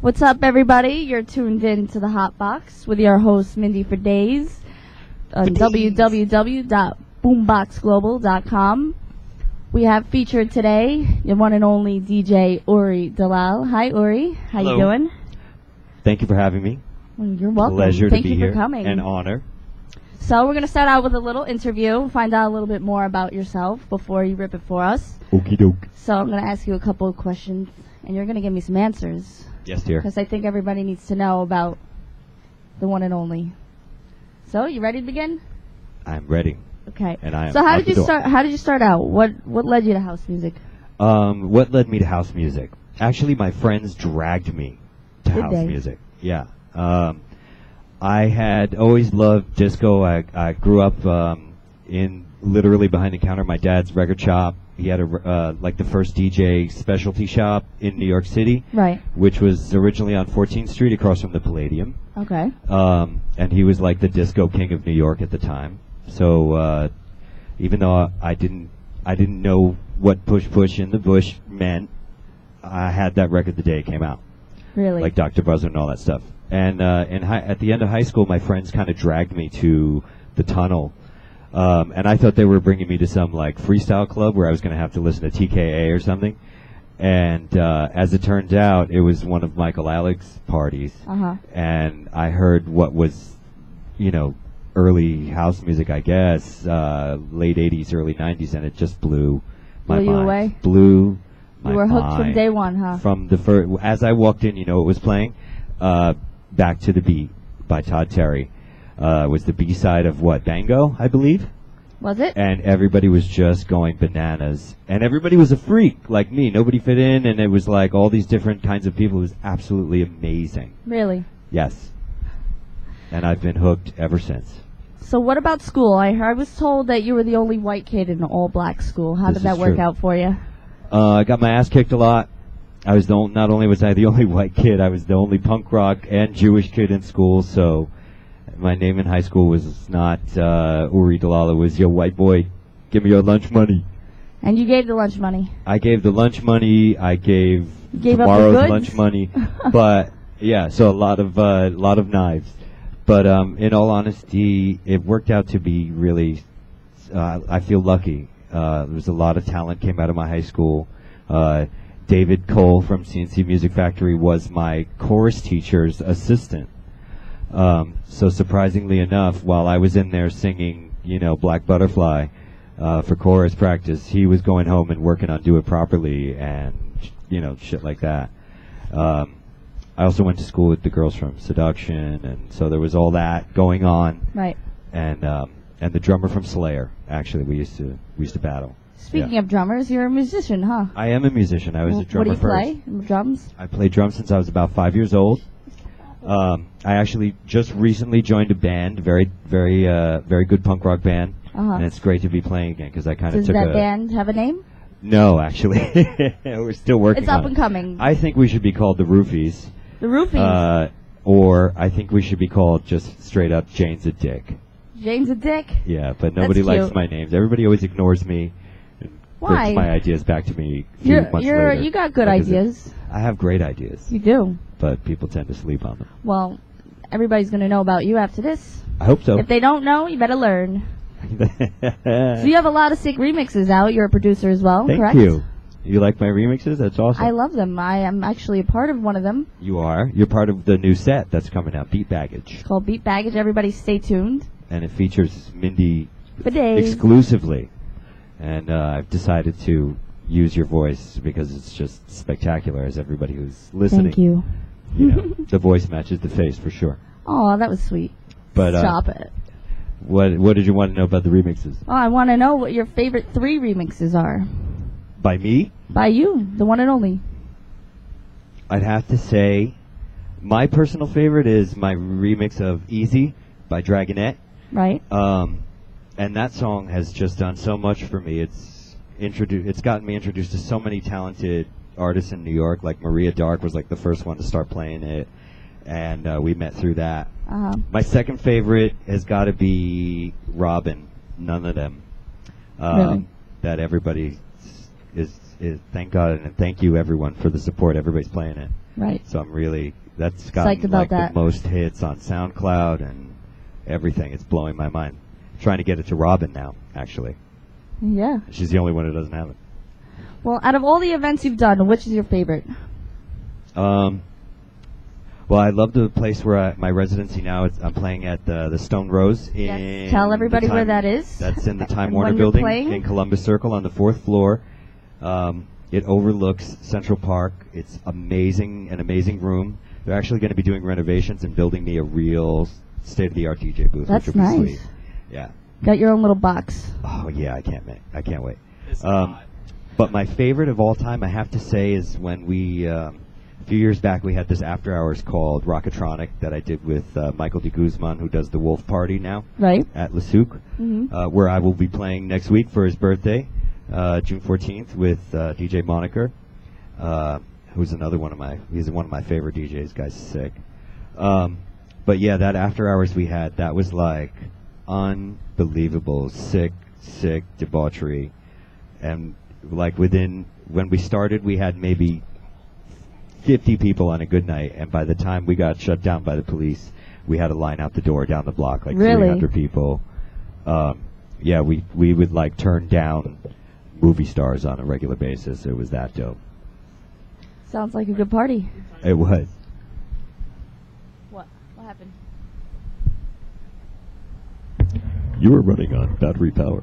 What's up, everybody? You're tuned in to the HOTBOX with your host, Mindy for Days, on www.boomboxglobal.com. We have featured today your one and only DJ URI DALAL. Hi, Uri. How Hello. you doing? Thank you for having me. Well, you're welcome. Pleasure Thank to be you here. for coming. An honor. So we're going to start out with a little interview, find out a little bit more about yourself before you rip it for us. Okie doke. So I'm going to ask you a couple of questions, and you're going to give me some answers. Yes, dear. Because I think everybody needs to know about the one and only. So, you ready to begin? I'm ready. Okay. And I am So how out did the you door. start? How did you start out? What led you to house music? What led me to house music? Actually, my friends dragged me to Did house they? music. Yeah. I had always loved disco. I grew up in literally behind the counter of my dad's record shop. He had like the first DJ specialty shop in New York City, Right. which was originally on 14th Street across from the Palladium. Okay. And he was like the disco king of New York at the time. So even though I didn't know what push in the bush meant, I had that record the day it came out, Really? like Dr. Buzzer and all that stuff. And at the end of high school, my friends kind of dragged me to the tunnel. And I thought they were bringing me to some like freestyle club where I was going to have to listen to TKA or something. And as it turned out, it was one of Michael Alec's parties. Uh-huh. And I heard what was, early house music, I guess, late 80s, early 90s, and it just blew my Blew you mind. away? Blew my You were hooked from mind. day one, huh? From the first, as I walked in, it was playing Back to the Beat by Todd Terry. Was the B-side of what, Bango, I believe? Was it? And everybody was just going bananas. And everybody was a freak, like me. Nobody fit in, and it was like all these different kinds of people. It was absolutely amazing. Really? Yes. And I've been hooked ever since. So what about school? I was told that you were the only white kid in an all-black school. How This did that is work true. out for you? I got my ass kicked a lot. I was not only was I the only white kid, I was the only punk rock and Jewish kid in school, so my name in high school was not Uri DALAL. It was, yo, white boy, give me your lunch money. And you gave the lunch money. I gave the lunch money. I gave You gave up the tomorrow's goods? lunch money. But yeah, so a lot of knives. But in all honesty, it worked out to be really. I feel lucky. There was a lot of talent came out of my high school. David Cole from CNC Music Factory was my chorus teacher's assistant. So surprisingly enough, while I was in there singing, Black Butterfly for chorus practice, he was going home and working on Do It Properly and, shit like that. I also went to school with the girls from Seduction, and so there was all that going on. Right. And the drummer from Slayer, actually, we used to battle. Speaking Yeah. of drummers, you're a musician, huh? I am a musician. I was a drummer What do you first. play? Drums? I played drums since I was about 5 years old. I actually just recently joined a band, very good punk rock band, Uh-huh. and it's great to be playing again because I kind of Does took that a. band have a name? No, actually, we're still working. It's on up and it. coming. I think we should be called the Roofies, The Roofies. or I think we should be called just straight up Jane's a Dick. James a Dick? Yeah, but nobody likes cute. my names. Everybody always ignores me. And Why? brings my ideas back to me a few months later. You got good Because ideas. I have great ideas, You do. but people tend to sleep on them. Well, everybody's going to know about you after this. I hope so. If they don't know, you better learn. So you have a lot of sick remixes out. You're a producer as well, Thank correct? you. You like my remixes? That's awesome. I love them. I am actually a part of one of them. You are. You're part of the new set that's coming out, Beat Baggage. It's called Beat Baggage. Everybody stay tuned. And it features Mindy For days. exclusively. And I've decided to use your voice because it's just spectacular, as everybody who's listening. Thank you. The voice matches the face for sure. Oh, that was sweet. But Stop it. what did you want to know about the remixes? Oh, I want to know what your favorite 3 remixes are. By me? By you, the one and only. I'd have to say my personal favorite is my remix of Easy by Dragonette. Right? And that song has just done so much for me. It's gotten me introduced to so many talented artists in New York. Like Maria Dark was like the first one to start playing it, and we met through that. Uh-huh. My second favorite has got to be Robin. None of them. Really? That everybody is. Thank God and thank you everyone for the support. Everybody's playing it. Right. So I'm really, that's gotten Psyched about like that. the most hits on SoundCloud and everything. It's blowing my mind. Trying to get it to Robin now, actually. Yeah. She's the only one who doesn't have it. Well, out of all the events you've done, which is your favorite? Well, I love the place where my residency now. I'm playing at the Stone Rose in. Yes. Tell everybody the where Time- that is. That's in the Time And Warner when you're building playing? in Columbus Circle on the 4th floor. It overlooks Central Park. It's an amazing room. They're actually going to be doing renovations and building me a real state-of-the-art DJ booth, That's which will be nice. sweet. Yeah. Got your own little box. Oh yeah, I can't wait. But my favorite of all time, I have to say, is when we a few years back we had this after hours called Rockatronic that I did with Michael de Guzman, who does the Wolf Party now Right. at Le Souk, Mm-hmm. where I will be playing next week for his birthday, June 14th, with DJ Moniker, who's he's one of my favorite DJs. Guy's sick. But yeah, that after hours we had, that was like unbelievable, sick debauchery. And like when we started, we had maybe 50 people on a good night, and by the time we got shut down by the police, we had a line out the door down the block, like Really? 300 people. Yeah, we would like turn down movie stars on a regular basis. It was that dope. Sounds like a good party. It was. What happened? You are running on battery power.